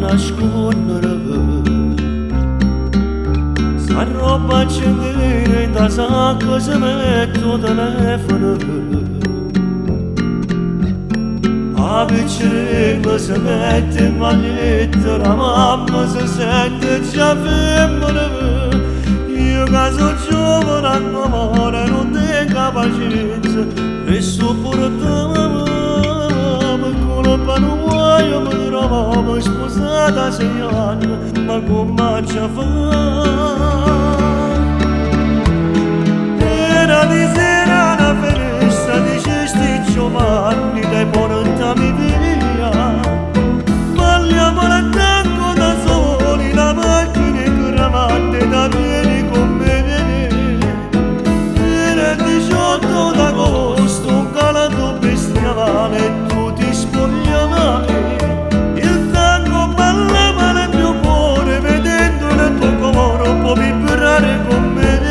nascondere. Sta roba accendere in da sacca se metto telefono. A piccerella si mette in maglietta, la mamma si sente già femmina. Io che sono giovane a amore non tengo pazienza, resto pure te. Non vuoi mi trovavo sposata 6 anni, ma come ci fa? Era di sera una festa di cesti giovanni, dai portami via. Parliamo al tango da soli, la macchina e cravatte da vieni con me. Era il 18 d'agosto, un calato bestiale. Il tango ballava nel mio cuore, vedendo nel tuo cuore può vibrare con me.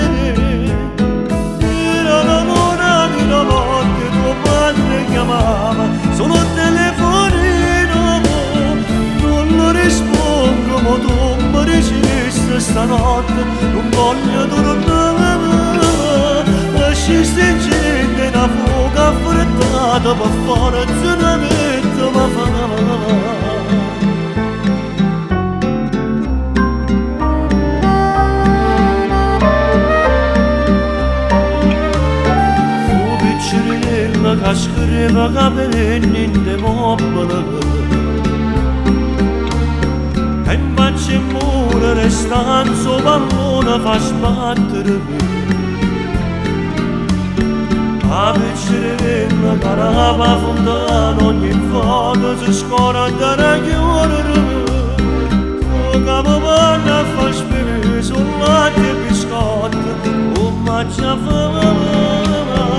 Era l'ora di una notte, tuo padre chiamava, solo il telefonino, non lo rispondo, ma tu mi dicesti stanotte, non voglio tornare. Lasci stringente una fuga affrettata, per forza una metto ma fa. Fu piccerella che scriveva capelli in de mobile, e in faccia in muro restanzo pallone fa sbattere. A piccerella carava fontana, ogni foto si scorda da chiudere. Tu che mi vanno a far spere sul latte e biscotti, come ci fa?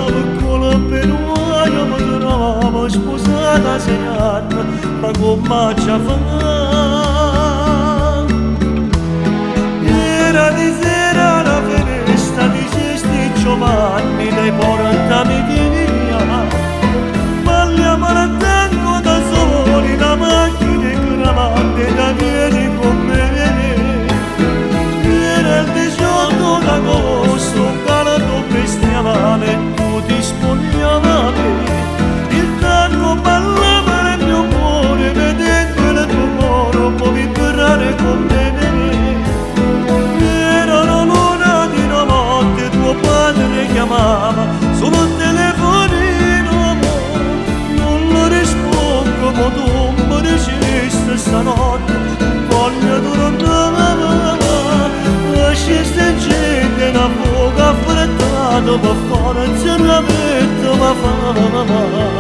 Piccolo penuaio mi trovavo sposata 6 anni, ma come ci fa? Era di sera una festa di cesti giovanni, dai portami via. Parliamo al tango da soli, la macchina e cravatte da vieni con me. Era il 18 d'agosto, un calato bestiale, tu ti spogliavi. Il tango ballava nel mio cuore, vedendo il tuo cuore può vibrare con me. Chiamava solo il telefonino, non lo rispondo, ma tu mi dicesti stanotte, voglio tornare. Lasci stringente una fuga affrettata, per forza la metto ma fa.